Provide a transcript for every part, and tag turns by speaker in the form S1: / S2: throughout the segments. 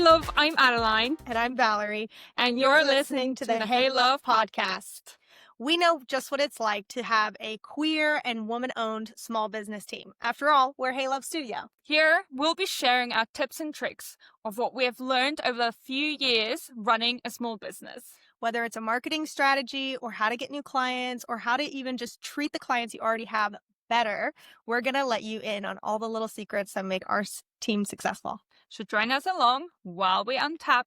S1: love, I'm Adeline.
S2: And I'm Valerie.
S1: And you're listening to the Hey Love podcast.
S2: We know just what it's like to have a queer and woman-owned small business team. After all, we're Hey Love Studio.
S1: Here, we'll be sharing our tips and tricks of what we have learned over a few years running a small business.
S2: Whether it's a marketing strategy or how to get new clients or how to even just treat the clients you already have better, we're going to let you in on all the little secrets that make our team successful.
S1: So join us along while we untap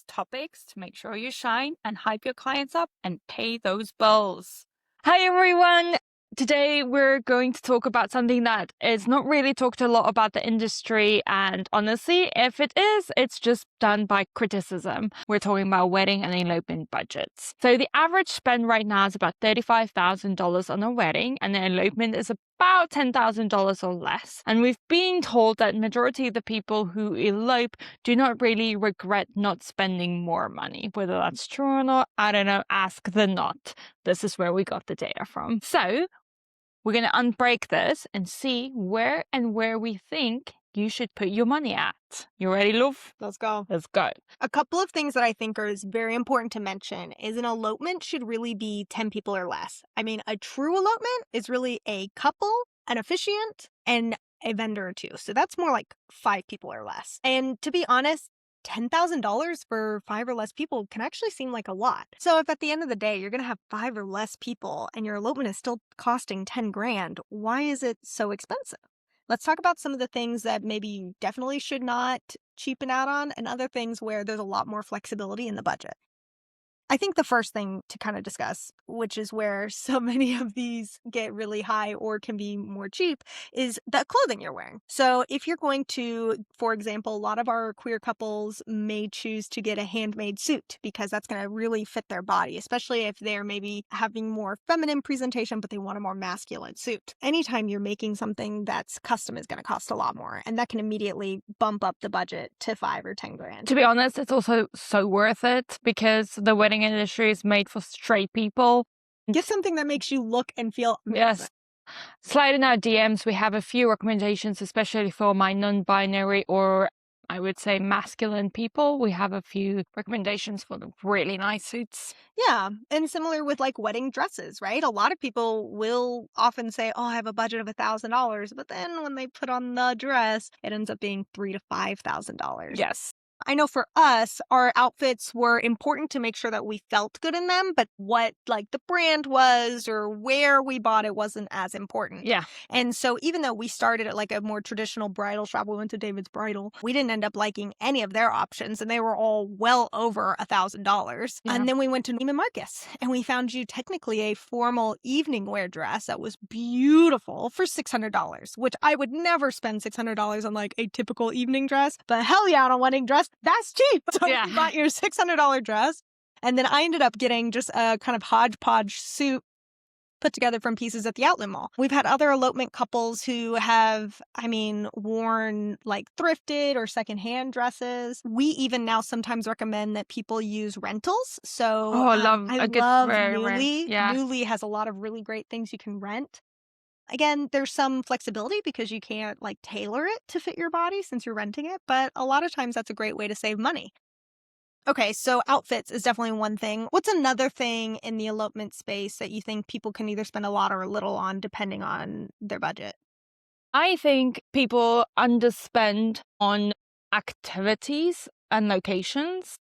S1: topics to make sure you shine and hype your clients up and pay those bills. Hi everyone! Today we're going to talk about something that is not really talked a lot about the industry, and honestly, if it is, it's just done by criticism. We're talking about wedding and elopement budgets. So the average spend right now is about $35,000 on a wedding, and the elopement is about $10,000 or less. And we've been told that majority of the people who elope do not really regret not spending more money. Whether that's true or not, I don't know. Ask the knot. This is where we got the data from. So we're going to unbreak this and see where we think you should put your money at. You ready, love?
S2: Let's go.
S1: Let's go.
S2: A couple of things that I think is very important to mention is an elopement should really be 10 people or less. I mean, a true elopement is really a couple, an officiant, and a vendor or two. So that's more like 5 people or less. And to be honest, $10,000 for 5 or less people can actually seem like a lot. So if at the end of the day you're going to have 5 or less people and your elopement is still costing 10 grand, why is it so expensive? Let's talk about some of the things that maybe you definitely should not cheapen out on and other things where there's a lot more flexibility in the budget. I think the first thing to kind of discuss, which is where so many of these get really high or can be more cheap, is the clothing you're wearing. So if you're going to, for example, a lot of our queer couples may choose to get a handmade suit because that's going to really fit their body, especially if they're maybe having more feminine presentation, but they want a more masculine suit. Anytime you're making something that's custom is going to cost a lot more, and that can immediately bump up the budget to 5 or 10 grand.
S1: To be honest, it's also so worth it because the wedding industry is made for straight people.
S2: Get something that makes you look and feel amazing.
S1: Yes. Slide in our DMs. We have a few recommendations, especially for my non-binary or I would say masculine people. We have a few recommendations for the really nice suits.
S2: Yeah. And similar with like wedding dresses, right? A lot of people will often say, oh, I have a budget of $1,000. But then when they put on the dress, it ends up being $3,000 to $5,000.
S1: Yes.
S2: I know for us, our outfits were important to make sure that we felt good in them, but what like the brand was or where we bought it wasn't as important.
S1: Yeah.
S2: And so even though we started at like a more traditional bridal shop, we went to David's Bridal, we didn't end up liking any of their options, and they were all well over $1,000.
S1: Yeah.
S2: And then we went to Neiman Marcus and we found you technically a formal evening wear dress that was beautiful for $600, which I would never spend $600 on like a typical evening dress, but hell yeah, on a wedding dress. That's cheap. So
S1: Yeah.
S2: you bought your $600 dress. And then I ended up getting just a kind of hodgepodge suit put together from pieces at the outlet mall. We've had other elopement couples who have, worn like thrifted or secondhand dresses. We even now sometimes recommend that people use rentals. So
S1: I love
S2: Nuuly.
S1: Yeah.
S2: Nuuly has a lot of really great things you can rent. Again, there's some flexibility because you can't like tailor it to fit your body since you're renting it, but a lot of times that's a great way to save money. Okay, so outfits is definitely one thing. What's another thing in the elopement space that you think people can either spend a lot or a little on depending on their budget?
S1: I think people underspend on activities and locations.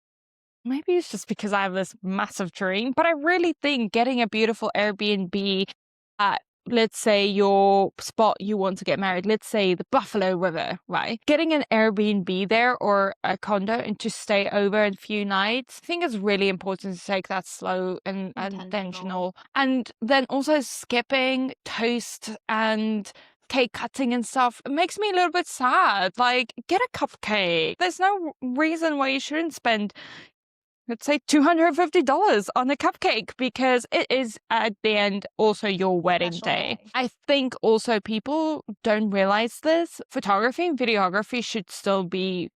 S1: Maybe it's just because I have this massive dream, but I really think getting a beautiful Airbnb at, let's say, your spot you want to get married, let's say the Buffalo River, right? Getting an Airbnb there or a condo and to stay over a few nights, I think it's really important to take that slow and intentional. And then also skipping toast and cake cutting and stuff, it makes me a little bit sad. Like, get a cupcake. There's no reason why you shouldn't spend, let's say, $250 on a cupcake because it is at the end also your wedding day. I think also people don't realize this. Photography and videography should still be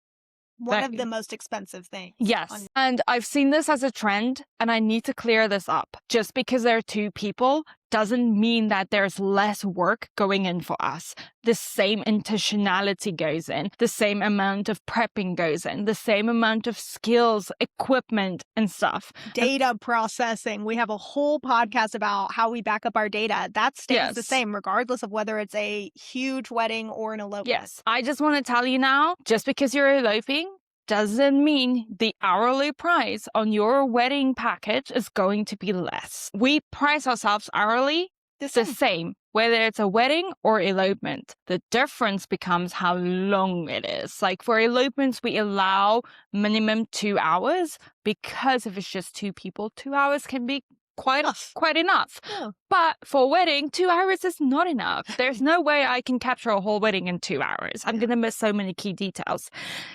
S2: one of the most expensive things.
S1: Yes. And I've seen this as a trend and I need to clear this up. Just because there are 2 people doesn't mean that there's less work going in for us. The same intentionality goes in, the same amount of prepping goes in, the same amount of skills, equipment, and stuff.
S2: Data processing. We have a whole podcast about how we back up our data. That stays the
S1: Yes.
S2: same, regardless of whether it's a huge wedding or an elopement.
S1: Yes. I just want to tell you now, just because you're eloping doesn't mean the hourly price on your wedding package is going to be less. We price ourselves hourly the same, whether it's a wedding or elopement. The difference becomes how long it is. Like for elopements, we allow minimum 2 hours because if it's just 2 people, 2 hours can be quite enough.
S2: Yeah.
S1: But for a wedding, 2 hours is not enough. There's no way I can capture a whole wedding in 2 hours. I'm going to miss so many key details.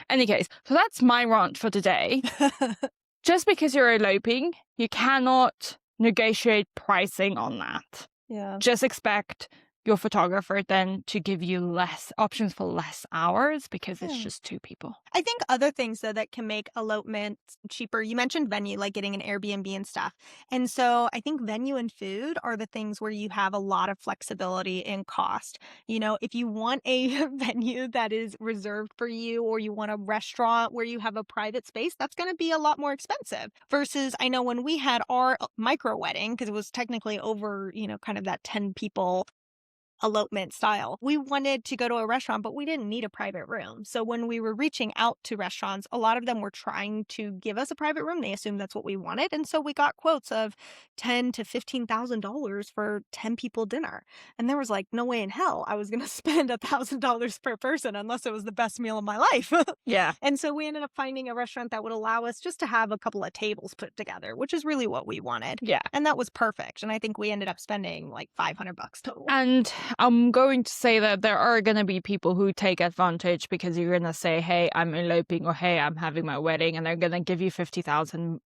S1: Any case, so that's my rant for today. Just because you're eloping, you cannot negotiate pricing on that.
S2: Yeah.
S1: Just expect your photographer then to give you less options for less hours because it's just 2 people.
S2: I think other things, though, that can make elopement cheaper, you mentioned venue, like getting an Airbnb and stuff. And so I think venue and food are the things where you have a lot of flexibility in cost. You know, if you want a venue that is reserved for you or you want a restaurant where you have a private space, that's going to be a lot more expensive. Versus I know when we had our micro wedding, because it was technically over, you know, kind of that 10 people elopement style. We wanted to go to a restaurant, but we didn't need a private room. So when we were reaching out to restaurants, a lot of them were trying to give us a private room. They assumed that's what we wanted. And so we got quotes of $10,000 to $15,000 for 10 people dinner. And there was like no way in hell I was going to spend $1,000 per person unless it was the best meal of my life.
S1: Yeah.
S2: And so we ended up finding a restaurant that would allow us just to have a couple of tables put together, which is really what we wanted.
S1: Yeah.
S2: And that was perfect. And I think we ended up spending like $500 total.
S1: And I'm going to say that there are going to be people who take advantage because you're going to say, hey, I'm eloping or hey, I'm having my wedding, and they're going to give you $50,000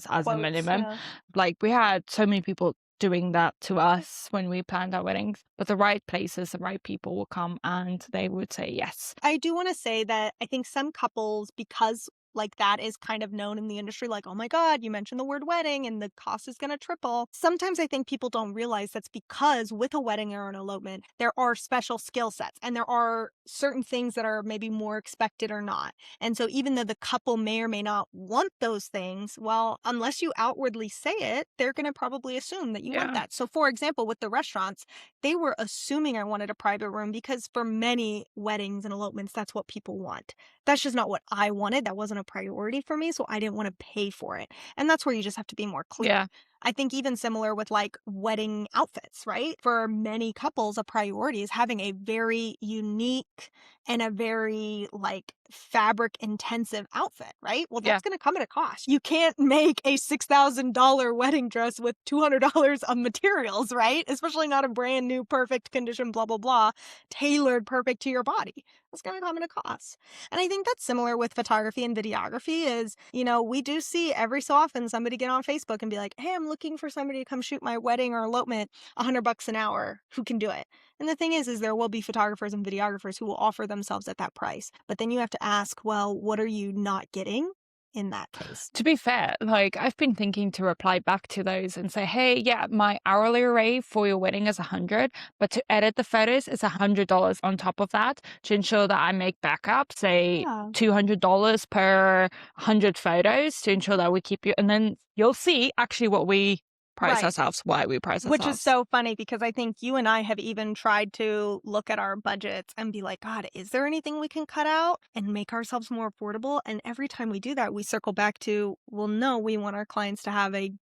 S1: as a minimum. Yeah. Like we had so many people doing that to us when we planned our weddings, but the right places, the right people will come and they would say yes.
S2: I do want to say that I think some couples, because like that is kind of known in the industry, like, oh my God, you mentioned the word wedding and the cost is going to triple. Sometimes I think people don't realize that's because with a wedding or an elopement, there are special skill sets and there are certain things that are maybe more expected or not. And so even though the couple may or may not want those things, well, unless you outwardly say it, they're going to probably assume that you want that. So for example, with the restaurants, they were assuming I wanted a private room because for many weddings and elopements, that's what people want. That's just not what I wanted. That wasn't a priority for me, so I didn't want to pay for it. And that's where you just have to be more clear.
S1: Yeah.
S2: I think even similar with like wedding outfits, right? For many couples, a priority is having a very unique and a very like fabric intensive outfit, right? Well, that's going to come at a cost. You can't make a $6,000 wedding dress with $200 of materials, right? Especially not a brand new, perfect condition, blah, blah, blah, tailored perfect to your body. It's going to come at a cost. And I think that's similar with photography and videography is, you know, we do see every so often somebody get on Facebook and be like, hey, I'm looking for somebody to come shoot my wedding or elopement, $100 an hour. Who can do it? And the thing is there will be photographers and videographers who will offer themselves at that price. But then you have to ask, well, what are you not getting in that case?
S1: To be fair, like I've been thinking to reply back to those and say, hey, yeah, my hourly rate for your wedding is $100, but to edit the photos is $100 on top of that to ensure that I make backup, say $200 per 100 photos to ensure that we keep you. And then you'll see actually what we price ourselves, why we price ourselves.
S2: Which is so funny because I think you and I have even tried to look at our budgets and be like, God, is there anything we can cut out and make ourselves more affordable? And every time we do that, we circle back to, well, no, we want our clients to have a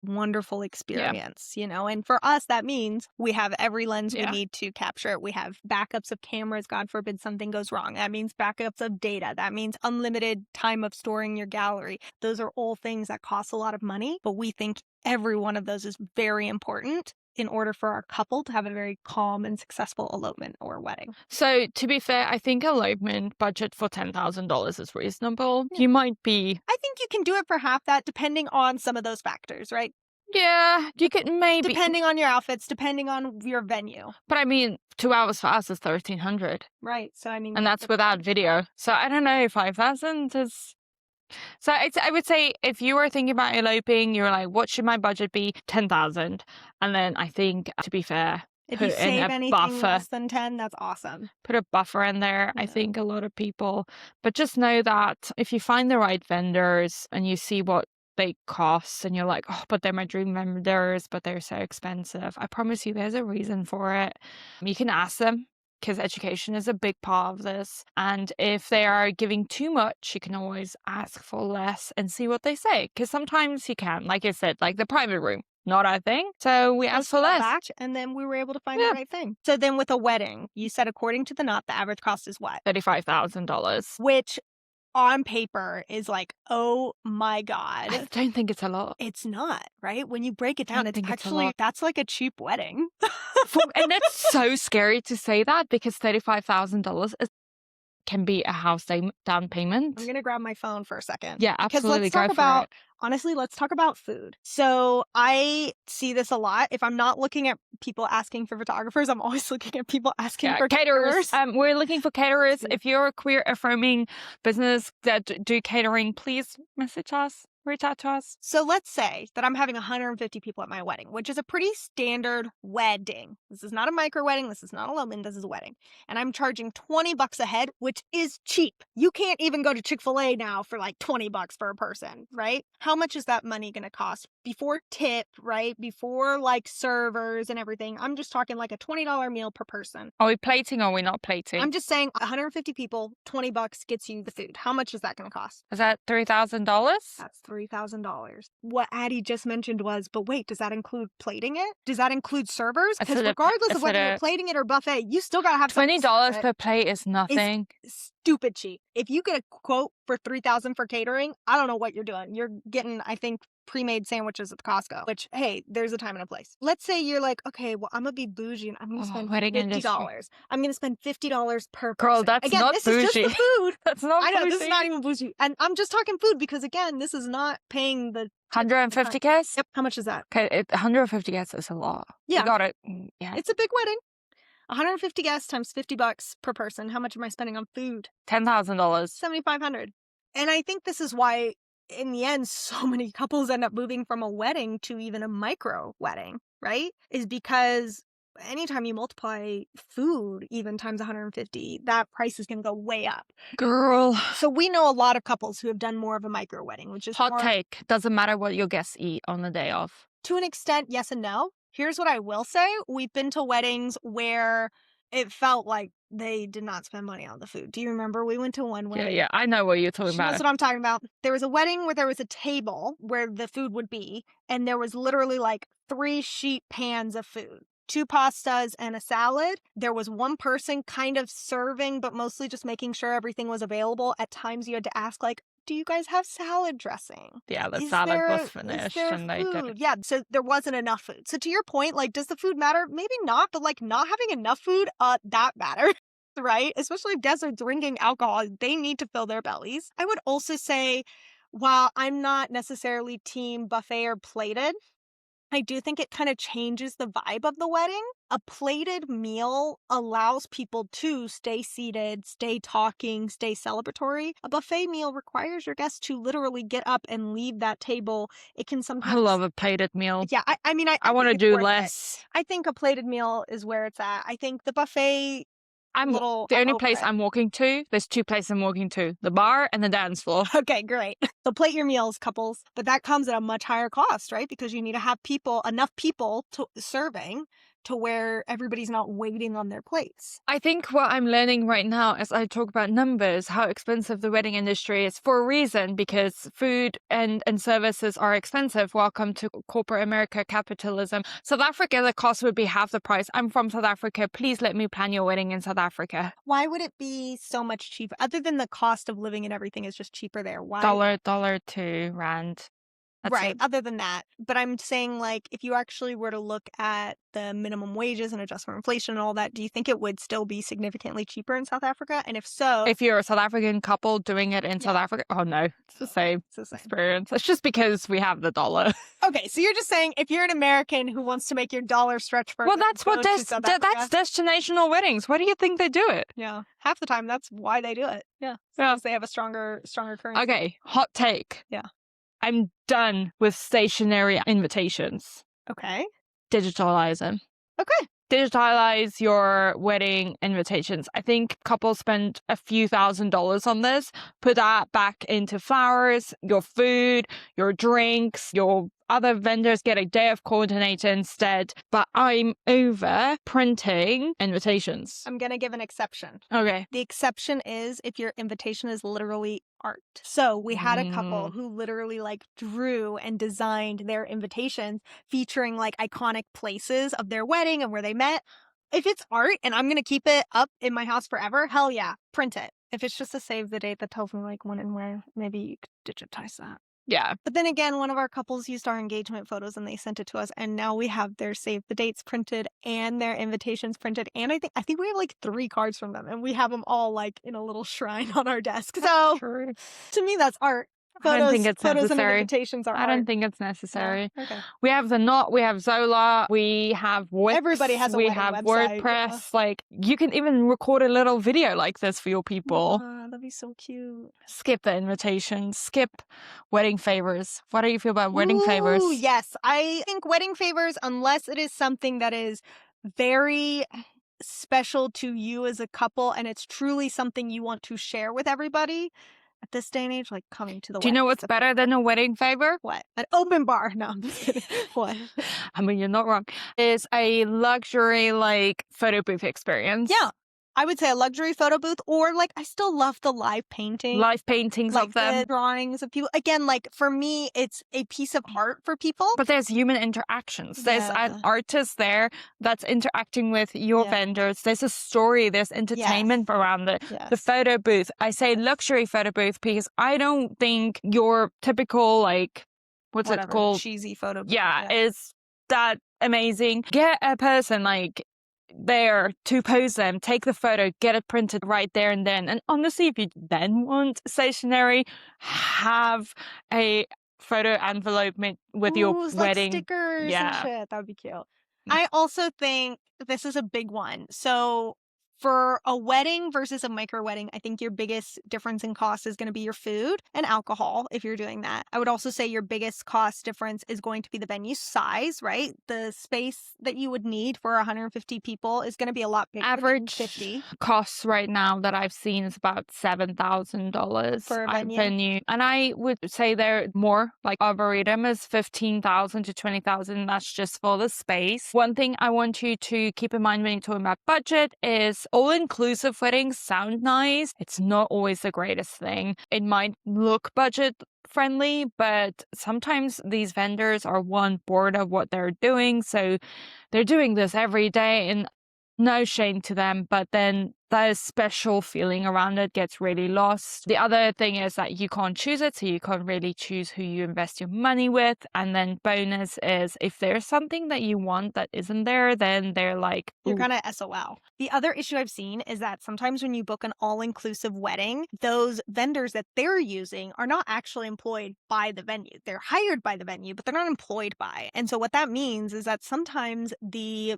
S2: wonderful experience, you know, and for us that means we have every lens we need to capture it. We have backups of cameras, God forbid something goes wrong. That means backups of data. That means unlimited time of storing your gallery. Those are all things that cost a lot of money, but we think every one of those is very important in order for our couple to have a very calm and successful elopement or wedding.
S1: So to be fair, I think elopement budget for $10,000 is reasonable. You might be...
S2: I think you can do it for half that depending on some of those factors, right?
S1: Yeah, you could maybe...
S2: Depending on your outfits, depending on your venue.
S1: But I mean, 2 hours for us is $1,300.
S2: Right, so I mean...
S1: And that's without video. So I don't know, 5,000 is... So I would say if you were thinking about eloping, you were like, what should my budget be? 10,000. And then I think, to be fair,
S2: If
S1: put
S2: you
S1: in
S2: save
S1: a
S2: anything
S1: buffer.
S2: less than 10, that's awesome.
S1: Put a buffer in there. I
S2: Yeah.
S1: think a lot of people, but just know that if you find the right vendors and you see what they cost and you're like, oh, but they're my dream vendors, but they're so expensive. I promise you there's a reason for it. You can ask them because education is a big part of this. And if they are giving too much, you can always ask for less and see what they say. Because sometimes you can, like I said, like the private room, not our thing. So we asked for
S2: Scale
S1: less.
S2: back, and then we were able to find
S1: Yeah.
S2: the right thing. So then with a wedding, you said according to the knot, the average cost is what?
S1: $35,000.
S2: Which on paper is like, oh my
S1: I
S2: God.
S1: don't think it's a lot.
S2: It's not, right? When you break it
S1: I
S2: down,
S1: don't
S2: it's
S1: think it's a
S2: actually,
S1: lot.
S2: that's like a cheap wedding.
S1: And that's so scary to say that because $35,000 can be a house down payment.
S2: I'm going to grab my phone for a second.
S1: Yeah,
S2: Because
S1: absolutely.
S2: let's talk
S1: Go for
S2: about,
S1: it.
S2: honestly, let's talk about food. So I see this a lot. If I'm not looking at people asking for photographers, I'm always looking at people asking for caterers.
S1: We're looking for caterers. If you're a queer affirming business that do catering, please message us. Reach out to us.
S2: So let's say that I'm having 150 people at my wedding, which is a pretty standard wedding. This is not a micro wedding. This is not a elopement. This is a wedding. And I'm charging $20 a head, which is cheap. You can't even go to Chick-fil-A now for like $20 per person, right? How much is that money going to cost before tip, right? Before like servers and everything. I'm just talking like a $20 meal per person.
S1: Are we plating or are we not plating?
S2: I'm just saying 150 people, $20 gets you the food. How much is that going to cost?
S1: Is that $3,000?
S2: That's $3,000. What Addie just mentioned was, but wait, does that include plating it? Does that include servers? Because regardless of whether you're plating it or buffet, you still gotta have
S1: $20 per plate is nothing.
S2: Stupid cheap. If you get a quote for $3,000 for catering, I don't know what you're doing. You're getting, I think, pre-made sandwiches at the Costco, which, hey, there's a time and a place. Let's say you're like, okay, well, I'm gonna be bougie and I'm gonna spend $50. I'm gonna spend $50 per person.
S1: Girl, that's not
S2: this
S1: bougie.
S2: Is just the food.
S1: That's not
S2: I know,
S1: bougie.
S2: this is not even bougie. And I'm just talking food because, again, this is not paying the
S1: 150 guests?
S2: Yep. How much is that?
S1: Okay, 150 guests is a lot.
S2: Yeah.
S1: You got it. Yeah.
S2: It's a big wedding. 150 guests times $50 per person. How much am I spending on food?
S1: $10,000.
S2: $7,500. And I think this is why, in the end, so many couples end up moving from a wedding to even a micro wedding, right? Is because anytime you multiply food even times 150, that price is going to go way up.
S1: Girl.
S2: So we know a lot of couples who have done more of a micro wedding, which is
S1: hot take. Doesn't matter what your guests eat on the day of.
S2: To an extent, yes and no. Here's what I will say. We've been to weddings where it felt like they did not spend money on the food. Do you remember? We went to one wedding.
S1: Yeah, I know what you're talking about.
S2: That's what I'm talking about. There was a wedding where there was a table where the food would be, and there was literally like 3 sheet pans of food. 2 pastas and a salad. There was one person kind of serving, but mostly just making sure everything was available. At times you had to ask, like, do you guys have salad dressing?
S1: Yeah, the salad was finished and they did.
S2: Yeah, so there wasn't enough food. So to your point, like, does the food matter? Maybe not, but like not having enough food, that matters, right? Especially if guests are drinking alcohol, they need to fill their bellies. I would also say, while I'm not necessarily team buffet or plated, I do think it kind of changes the vibe of the wedding. A plated meal allows people to stay seated, stay talking, stay celebratory. A buffet meal requires your guests to literally get up and leave that table. It can sometimes...
S1: I love a plated meal.
S2: Yeah, I mean, I
S1: want to do less.
S2: I think a plated meal is where it's at. I think the buffet...
S1: The only place I'm walking to, there's 2 places I'm walking to, the bar and the dance floor.
S2: Okay, great. So plate your meals, couples. But that comes at a much higher cost, right? Because you need to have enough people serving to where everybody's not waiting on their plates.
S1: I think what I'm learning right now as I talk about numbers, how expensive the wedding industry is for a reason, because food and services are expensive. Welcome to corporate America capitalism. South Africa, the cost would be half the price. I'm from South Africa. Please let me plan your wedding in South Africa.
S2: Why would it be so much cheaper? Other than the cost of living and everything is just cheaper there. Why?
S1: $1 to rand. That's
S2: right.
S1: it.
S2: Other than that. But I'm saying, like, if you actually were to look at the minimum wages and adjust for inflation and all that, do you think it would still be significantly cheaper in South Africa? And if so,
S1: If you're a South African couple doing it in South Africa, oh no, it's the same
S2: it's the same.
S1: experience. It's just because we have the dollar.
S2: Okay, so you're just saying if you're an American who wants to make your dollar stretch further,
S1: Well, that's what
S2: go to South Africa.
S1: that's destinational weddings. Why do you think they do it?
S2: Yeah, half the time that's why they do it. Yeah,
S1: Yeah.
S2: because they have a stronger currency.
S1: Okay, hot take.
S2: Yeah.
S1: I'm done with stationary invitations.
S2: Okay.
S1: Digitalize them.
S2: Okay.
S1: Digitalize your wedding invitations. I think couples spend a few $1,000s on this. Put that back into flowers, your food, your drinks, your other vendors get a day of coordinator instead. But I'm over printing invitations.
S2: I'm going to give an exception.
S1: Okay.
S2: The exception is if your invitation is literally art. So we had a couple who literally like drew and designed their invitations featuring like iconic places of their wedding and where they met. If it's art and I'm going to keep it up in my house forever, hell yeah, print it. If it's just a save the date that tells me like when and where, maybe you could digitize that.
S1: Yeah.
S2: But then again, one of our couples used our engagement photos and they sent it to us, and now we have their save the dates printed and their invitations printed, and I think we have like 3 cards from them, and we have them all like in a little shrine on our desk. So
S1: True.
S2: to me, that's art.
S1: I don't think it's
S2: photos
S1: necessary.
S2: and invitations are
S1: I don't
S2: art.
S1: think it's necessary.
S2: No? Okay.
S1: We have the Knot, we have Zola, we have Wix,
S2: Everybody has a
S1: we
S2: wedding
S1: have
S2: website,
S1: WordPress.
S2: yeah.
S1: Like, you can even record a little video like this for your people.
S2: That'd be so cute.
S1: Skip the invitation. Skip wedding favors. What do you feel about wedding favors?
S2: Ooh, yes. I think wedding favors, unless it is something that is very special to you as a couple and it's truly something you want to share with everybody at this day and age, like coming to the
S1: Do you
S2: wedding.
S1: know what's better than a wedding favor?
S2: What? An open bar. No, I'm just kidding. What?
S1: I mean, you're not wrong. Is a luxury, like, photo booth experience.
S2: Yeah. I would say a luxury photo booth, or like I still love the live painting.
S1: Live paintings
S2: like
S1: of them.
S2: the drawings of people. Again, like for me, it's a piece of art for people.
S1: But there's human interactions. There's an artist there that's interacting with your vendors. There's a story. There's entertainment around it. The photo booth. I say luxury photo booth because I don't think your typical, like, what's it called?
S2: Cheesy photo booth.
S1: Yeah, is that amazing. Get a person like there to pose them, take the photo, get it printed right there and then. And honestly, if you then want stationery, have a photo envelope with your
S2: like
S1: wedding
S2: stickers and shit. That would be cute.
S1: Mm.
S2: I also think this is a big one. So for a wedding versus a micro wedding, I think your biggest difference in cost is going to be your food and alcohol if you're doing that. I would also say your biggest cost difference is going to be the venue size, right? The space that you would need for 150 people is going to be a lot bigger.
S1: Average
S2: 50
S1: costs right now that I've seen is about $7,000
S2: for a venue.
S1: And I would say they're more like Arboretum is $15,000 to $20,000. That's just for the space. One thing I want you to keep in mind when you're talking about budget is all-inclusive weddings sound nice. It's not always the greatest thing. It might look budget friendly, but sometimes these vendors are bored of what they're doing. So they're doing this every day and no shame to them, but then that special feeling around it gets really lost. The other thing is that you can't choose it, so you can't really choose who you invest your money with. And then bonus is if there's something that you want that isn't there, then they're like,
S2: you're kind of SOL. The other issue I've seen is that sometimes when you book an all-inclusive wedding, those vendors that they're using are not actually employed by the venue. They're hired by the venue, but they're not employed by. And so what that means is that sometimes the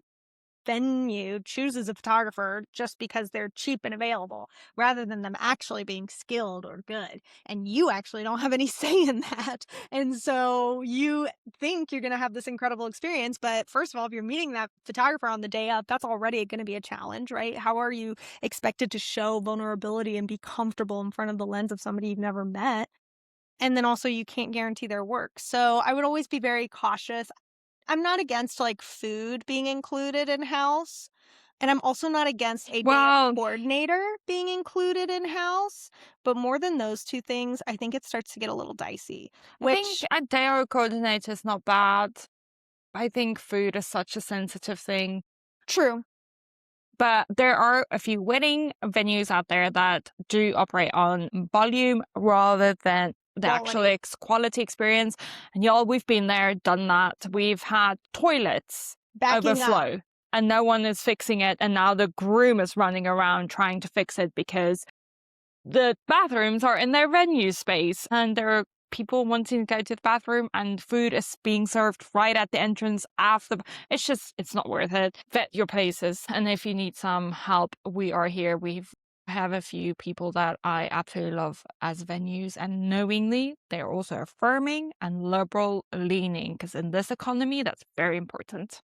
S2: venue chooses a photographer just because they're cheap and available rather than them actually being skilled or good, and you actually don't have any say in that. And so you think you're going to have this incredible experience, but first of all, if you're meeting that photographer on the day up, that's already going to be a challenge, right? How are you expected to show vulnerability and be comfortable in front of the lens of somebody you've never met? And then also you can't guarantee their work. So I would always be very cautious. I'm not against like food being included in-house. And I'm also not against a day coordinator being included in-house. But more than those two things, I think it starts to get a little dicey.
S1: I think a day coordinator is not bad. I think food is such a sensitive thing.
S2: True.
S1: But there are a few wedding venues out there that do operate on volume rather than the actual quality experience. And y'all, we've been there, done that. We've had toilets
S2: Backing up.
S1: overflow and no one is fixing it. And now the groom is running around trying to fix it because the bathrooms are in their venue space and there are people wanting to go to the bathroom and food is being served right at the entrance after. It's not worth it. Vet your places. And if you need some help, we are here. We have a few people that I absolutely love as venues, and knowingly, they're also affirming and liberal leaning, because in this economy, that's very important.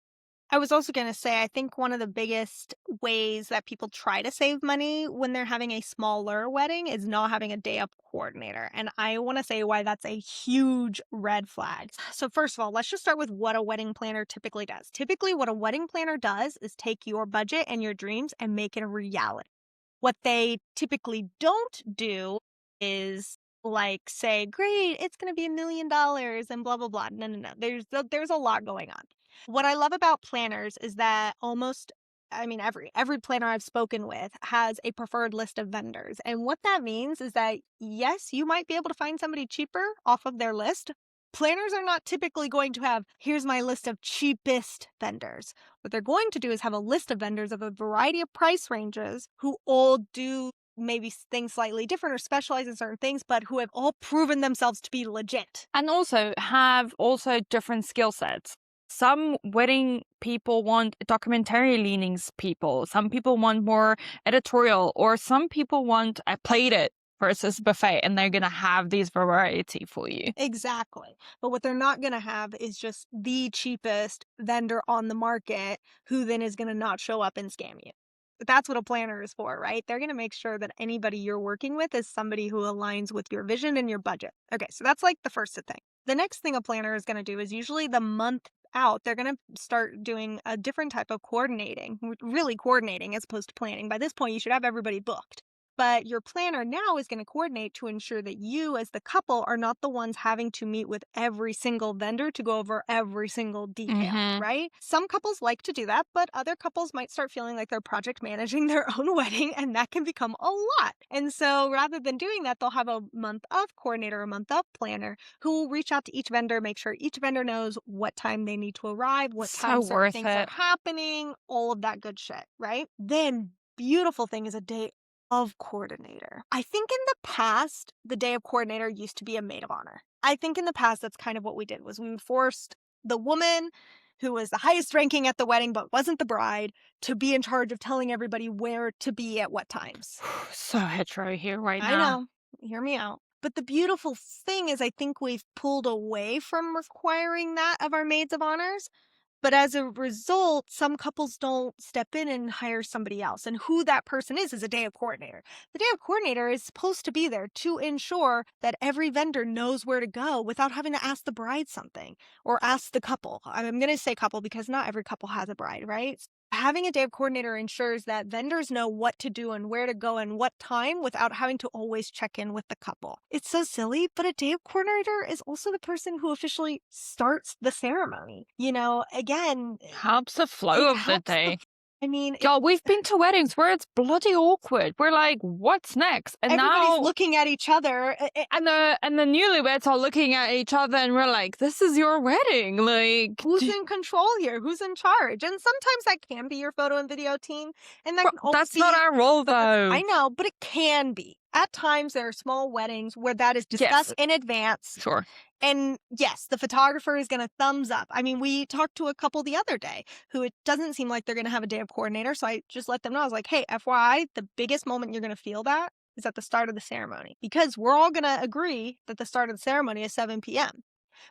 S2: I was also going to say, I think one of the biggest ways that people try to save money when they're having a smaller wedding is not having a day up coordinator. And I want to say why that's a huge red flag. So, first of all, let's just start with what a wedding planner typically does. Typically, what a wedding planner does is take your budget and your dreams and make it a reality. What they typically don't do is like say, great, it's going to be $1 million and blah, blah, blah. No. There's a lot going on. What I love about planners is that every planner I've spoken with has a preferred list of vendors. And what that means is that, yes, you might be able to find somebody cheaper off of their list. Planners are not typically going to have, here's my list of cheapest vendors. What they're going to do is have a list of vendors of a variety of price ranges who all do maybe things slightly different or specialize in certain things, but who have all proven themselves to be legit.
S1: And also have different skill sets. Some wedding people want documentary leanings people. Some people want more editorial, or some people want a plated versus buffet, and they're going to have these variety for you.
S2: Exactly. But what they're not going to have is just the cheapest vendor on the market who then is going to not show up and scam you. That's what a planner is for, right? They're going to make sure that anybody you're working with is somebody who aligns with your vision and your budget. Okay, so that's like the first thing. The next thing a planner is going to do is usually the month out, they're going to start doing a different type of coordinating, really coordinating as opposed to planning. By this point, you should have everybody booked. But your planner now is going to coordinate to ensure that you, as the couple, are not the ones having to meet with every single vendor to go over every single detail, right? Some couples like to do that, but other couples might start feeling like they're project managing their own wedding, and that can become a lot. And so rather than doing that, they'll have a month of coordinator, a month of planner who will reach out to each vendor, make sure each vendor knows what time they need to arrive, what time certain things are happening, all of that good shit, right? Then beautiful thing is a day of coordinator. I think in the past, the day of coordinator used to be a maid of honor. I think in the past, that's kind of what we did, was we forced the woman who was the highest ranking at the wedding but wasn't the bride to be in charge of telling everybody where to be at what times.
S1: So hetero here right now.
S2: I know. Hear me out. But the beautiful thing is I think we've pulled away from requiring that of our maids of honors. But as a result, some couples don't step in and hire somebody else. And who that person is a day of coordinator. The day of coordinator is supposed to be there to ensure that every vendor knows where to go without having to ask the bride something or ask the couple. I'm going to say couple because not every couple has a bride, right? Having a day of coordinator ensures that vendors know what to do and where to go and what time without having to always check in with the couple. It's so silly, but a day of coordinator is also the person who officially starts the ceremony. You know, again,
S1: helps the flow of the day.
S2: Y'all,
S1: we've been to weddings where it's bloody awkward. We're like, what's next? And
S2: everybody's
S1: now
S2: looking at each other.
S1: And the newlyweds are looking at each other and we're like, this is your wedding. Like,
S2: who's in control here? Who's in charge? And sometimes that can be your photo and video team. And that can
S1: that's not our role, though.
S2: I know, but it can be. At times, there are small weddings where that is discussed in advance.
S1: Sure.
S2: And yes, the photographer is going to thumbs up. I mean, we talked to a couple the other day who it doesn't seem like they're going to have a day of coordinator. So I just let them know. I was like, hey, FYI, the biggest moment you're going to feel that is at the start of the ceremony, because we're all going to agree that the start of the ceremony is 7 p.m.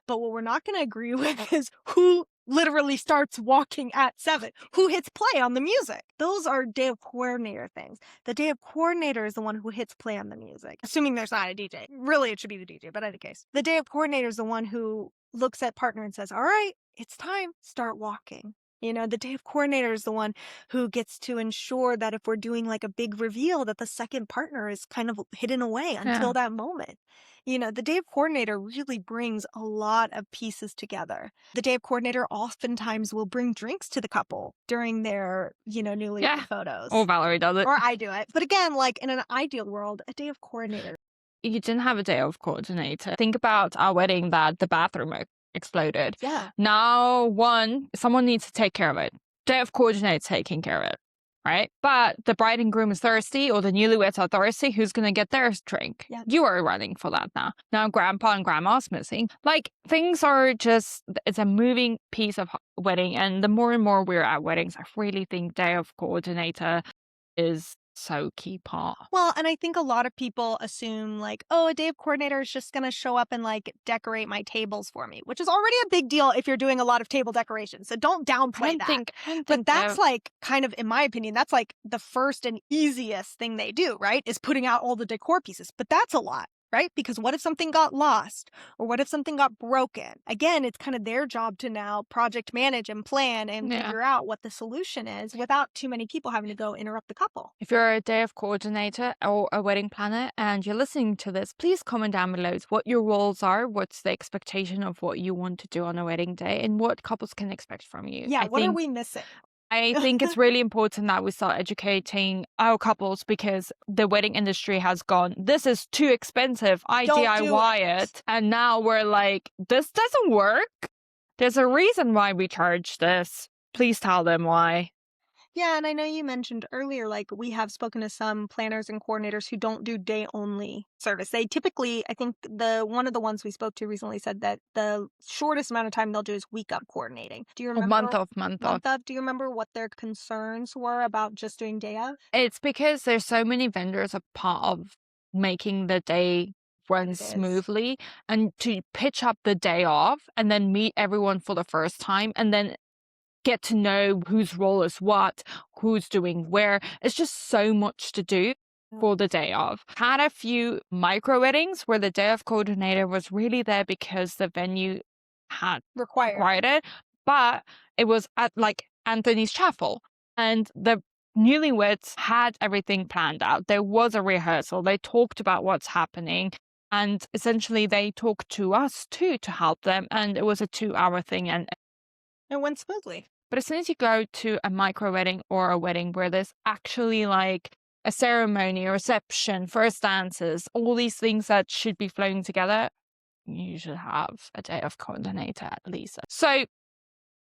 S2: But what we're not going to agree with is who literally starts walking at 7, who hits play on the music. Those are day of coordinator things. The day of coordinator is the one who hits play on the music, assuming there's not a DJ. Really, it should be the DJ, but in any case, the day of coordinator is the one who looks at partner and says, all right, it's time, start walking. You know, the day of coordinator is the one who gets to ensure that if we're doing like a big reveal, that the second partner is kind of hidden away until that moment. You know, the day of coordinator really brings a lot of pieces together. The day of coordinator oftentimes will bring drinks to the couple during their, newlywed photos.
S1: Or Valerie does it.
S2: Or I do it. But again, like in an ideal world, a day of coordinator
S1: you didn't have a day of coordinator. Think about our wedding that the bathroom exploded.
S2: Yeah.
S1: Now, someone needs to take care of it. Day of coordinator taking care of it, right? But the bride and groom is thirsty, or the newlyweds are thirsty. Who's going to get their drink?
S2: Yeah.
S1: You are running for that now. Now, grandpa and grandma's missing. Like, things are just, it's a moving piece of wedding. And the more and more we're at weddings, I really think day of coordinator is so key part.
S2: Well, and I think a lot of people assume like, oh, a day of coordinator is just going to show up and like decorate my tables for me, which is already a big deal if you're doing a lot of table decorations. So don't downplay that.
S1: I don't
S2: But
S1: think
S2: that's like kind of, in my opinion, that's like the first and easiest thing they do, right? Is putting out all the decor pieces. But that's a lot, right? Because what if something got lost, or what if something got broken? Again, it's kind of their job to now project manage and plan and figure out what the solution is without too many people having to go interrupt the couple.
S1: If you're a day of coordinator or a wedding planner and you're listening to this, please comment down below what your roles are, what's the expectation of what you want to do on a wedding day, and what couples can expect from you.
S2: Yeah, what are we missing?
S1: I think it's really important that we start educating our couples, because the wedding industry has gone, this is too expensive, I
S2: Don't do
S1: DIY it. And now we're like, this doesn't work. There's a reason why we charge this. Please tell them why.
S2: Yeah, and I know you mentioned earlier, like we have spoken to some planners and coordinators who don't do day only service. They typically, I think one of the ones we spoke to recently said that the shortest amount of time they'll do is week of coordinating. Do you
S1: Or
S2: remember?
S1: month of, month of.
S2: Do you remember what their concerns were about just doing day of?
S1: It's because there's so many vendors a part of making the day run smoothly, and to pitch up the day off and then meet everyone for the first time and then get to know whose role is what, who's doing where. It's just so much to do for the day of. Had a few micro weddings where the day of coordinator was really there because the venue had required it, but it was at like Anthony's Chapel, and the newlyweds had everything planned out. There was a rehearsal. They talked about what's happening, and essentially they talked to us too to help them, and it was a 2-hour thing, and
S2: it went smoothly.
S1: But as soon as you go to a micro wedding or a wedding where there's actually like a ceremony, a reception, first dances, all these things that should be flowing together, you should have a day of coordinator at least. So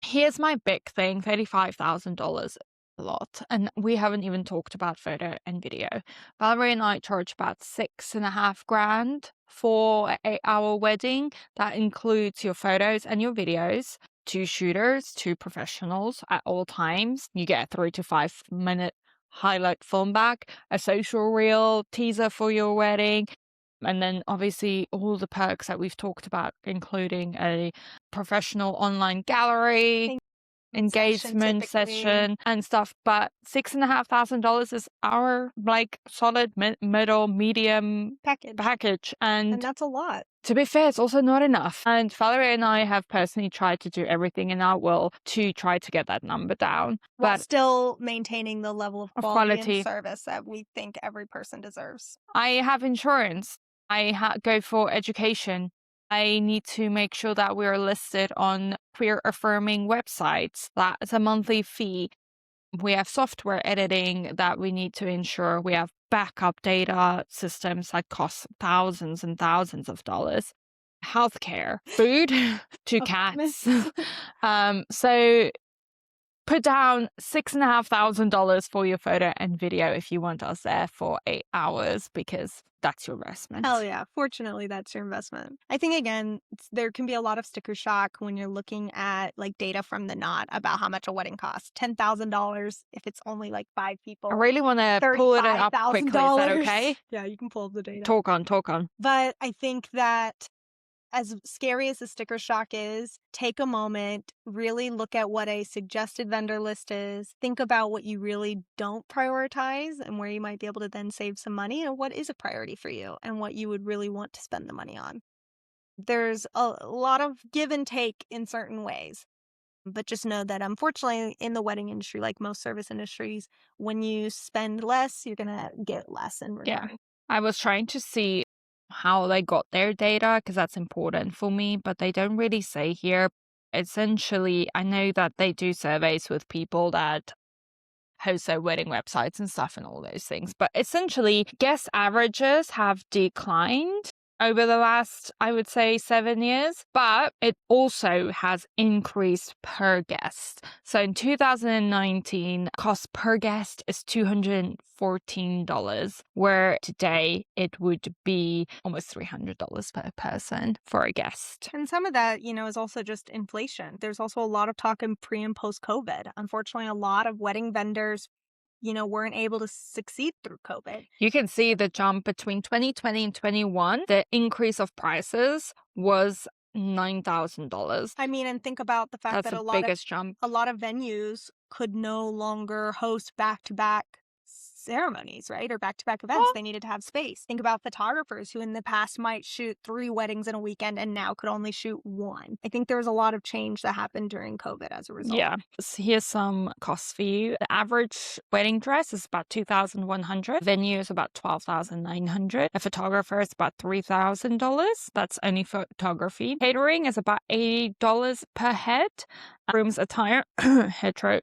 S1: here's my big thing, $35,000. A lot. And we haven't even talked about photo and video. Valerie and I charge about $6,500 for an 8-hour wedding. That includes your photos and your videos, 2 shooters, 2 professionals at all times. You get a 3 to 5 minute highlight film back, a social reel teaser for your wedding, and then obviously all the perks that we've talked about, including a professional online gallery, engagement session and stuff. But $6,500 is our like solid middle medium package, and
S2: that's a lot.
S1: To be fair, it's also not enough. And Valerie and I have personally tried to do everything in our will to try to get that number down,
S2: while still maintaining the level of quality and service that we think every person deserves.
S1: I have insurance. I go for education. I need to make sure that we're listed on queer affirming websites. That's a monthly fee. We have software editing that we need to ensure. We have backup data systems that cost thousands and thousands of dollars. Healthcare, food to cats. So put down $6,500 for your photo and video if you want us there for 8 hours, because that's your investment.
S2: Hell yeah. Fortunately, that's your investment. I think, again, there can be a lot of sticker shock when you're looking at like data from the knot about how much a wedding costs. $10,000 if it's only like 5 people.
S1: I really want to pull it up quickly. Is that okay?
S2: Yeah, you can pull up the data.
S1: Talk on.
S2: But I think that as scary as the sticker shock is, take a moment, really look at what a suggested vendor list is, think about what you really don't prioritize and where you might be able to then save some money, and what is a priority for you and what you would really want to spend the money on. There's a lot of give and take in certain ways, but just know that unfortunately in the wedding industry, like most service industries, when you spend less, you're going to get less in return.
S1: Yeah. I was trying to see how they got their data, because that's important for me, but they don't really say here. Essentially, I know that they do surveys with people that host their wedding websites and stuff and all those things. But essentially, guest averages have declined over the last, I would say, 7 years, but it also has increased per guest. So in 2019, cost per guest is $214, where today it would be almost $300 per person for a guest.
S2: And some of that, is also just inflation. There's also a lot of talk in pre and post COVID. Unfortunately, a lot of wedding vendors weren't able to succeed through COVID.
S1: You can see the jump between 2020 and 21. The increase of prices was $9,000.
S2: I mean, and think about the fact
S1: That's
S2: that
S1: the biggest jump.
S2: a lot of venues could no longer host back-to-back ceremonies, right? Or back-to-back events. They needed to have space. Think about photographers who in the past might shoot 3 weddings in a weekend and now could only shoot 1. I think there was a lot of change that happened during COVID as a result.
S1: Yeah. So here's some costs for you. The average wedding dress is about $2,100. Venue is about $12,900. A photographer is about $3,000. That's only photography. Catering is about $80 per head. Groom's attire, hetero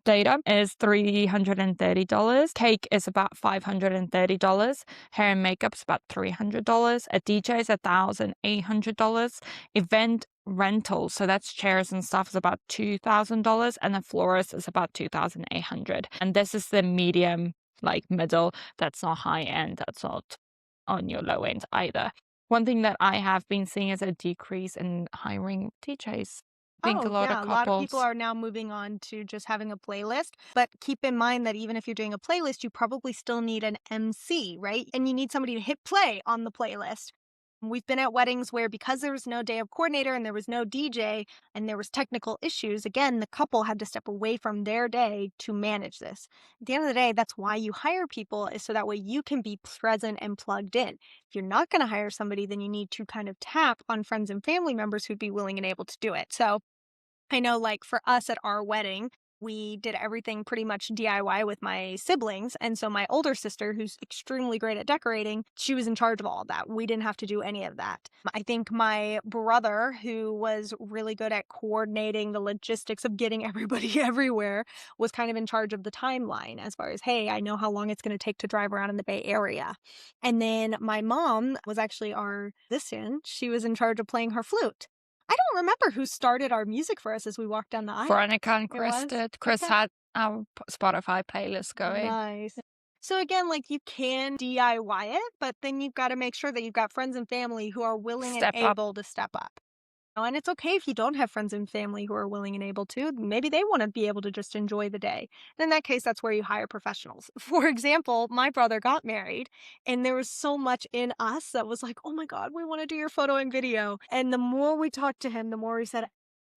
S1: data, is $330. Cake is about $530. Hair and makeup is about $300. A DJ is $1,800. Event rental, so that's chairs and stuff, is about $2,000, and a florist is about $2,800. And this is the medium, like middle. That's not high end. That's not on your low end either. One thing that I have been seeing is a decrease in hiring DJs. I think a lot of
S2: people are now moving on to just having a playlist. But keep in mind that even if you're doing a playlist, you probably still need an MC, right? And you need somebody to hit play on the playlist. We've been at weddings where because there was no day of coordinator and there was no DJ and there was technical issues, again, the couple had to step away from their day to manage this. At the end of the day, that's why you hire people, is so that way you can be present and plugged in. If you're not going to hire somebody, then you need to kind of tap on friends and family members who'd be willing and able to do it. So I know, like, for us at our wedding, we did everything pretty much DIY with my siblings. And so my older sister, who's extremely great at decorating, she was in charge of all of that. We didn't have to do any of that. I think my brother, who was really good at coordinating the logistics of getting everybody everywhere, was kind of in charge of the timeline as far as, hey, I know how long it's going to take to drive around in the Bay Area. And then my mom was actually our musician. She was in charge of playing her flute. I don't remember who started our music for us as we walked down the aisle.
S1: Veronica and Chris did. Chris had our Spotify playlist going.
S2: Nice. So again, like, you can DIY it, but then you've got to make sure that you've got friends and family who are willing and able to step up. And it's okay if you don't have friends and family who are willing and able to. Maybe they want to be able to just enjoy the day. And in that case, that's where you hire professionals. For example, my brother got married, and there was so much in us that was like, oh my God, we want to do your photo and video. And the more we talked to him, the more he said,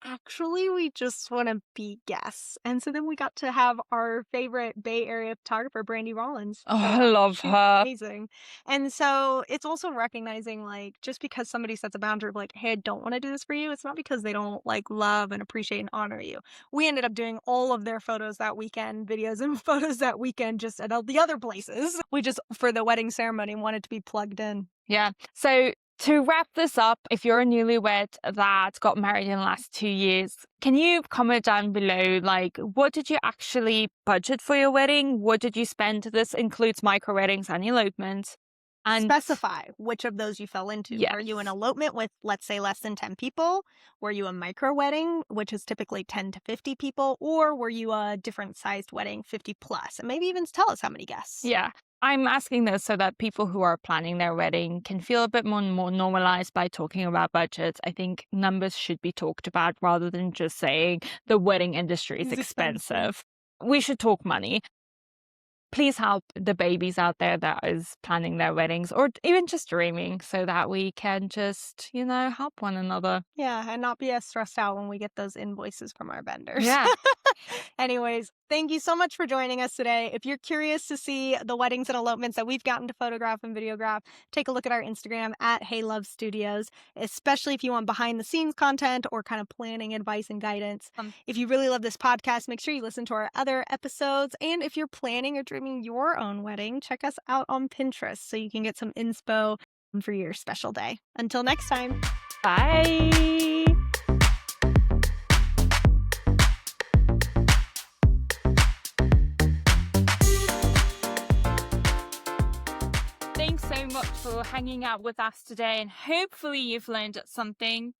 S2: actually, we just want to be guests. And so then we got to have our favorite Bay Area photographer, Brandy Rollins.
S1: Oh, I love her.
S2: Amazing. And so it's also recognizing, like, just because somebody sets a boundary of like, hey, I don't want to do this for you, it's not because they don't like love and appreciate and honor you. We ended up doing all of their photos that weekend, videos and photos that weekend, just at all the other places. We just, for the wedding ceremony, wanted to be plugged in.
S1: Yeah. So to wrap this up, if you're a newlywed that got married in the last 2 years, can you comment down below, like, what did you actually budget for your wedding? What did you spend? This includes micro weddings and elopements. And
S2: specify which of those you fell into.
S1: Yes.
S2: Are you an elopement with, let's say, less than 10 people? Were you a micro wedding, which is typically 10 to 50 people? Or were you a different sized wedding, 50 plus? And maybe even tell us how many guests.
S1: Yeah. I'm asking this so that people who are planning their wedding can feel a bit more normalized by talking about budgets. I think numbers should be talked about rather than just saying the wedding industry is expensive. We should talk money. Please help the babies out there that is planning their weddings or even just dreaming, so that we can just, help one another.
S2: Yeah, and not be as stressed out when we get those invoices from our vendors.
S1: Yeah.
S2: Anyways, thank you so much for joining us today. If you're curious to see the weddings and elopements that we've gotten to photograph and videograph, take a look at our Instagram at Hey Love Studios, especially if you want behind the scenes content or kind of planning advice and guidance. If you really love this podcast, make sure you listen to our other episodes. And if you're planning or dreaming your own wedding, check us out on Pinterest so you can get some inspo for your special day. Until next time.
S1: Bye. much for hanging out with us today, and hopefully you've learned something.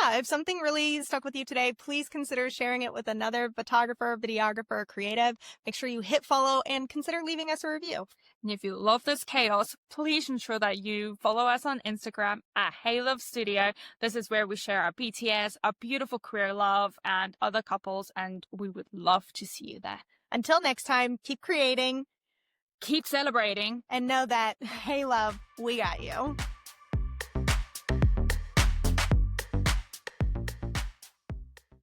S2: Yeah, if something really stuck with you today, please consider sharing it with another photographer, videographer, or creative. Make sure you hit follow and consider leaving us a review.
S1: And if you love this chaos, please ensure that you follow us on Instagram at Hey Love Studio. This is where we share our BTS, our beautiful queer love, and other couples, and we would love to see you there.
S2: Until next time, keep creating,
S1: Keep celebrating,
S2: and know that, hey love, we got you.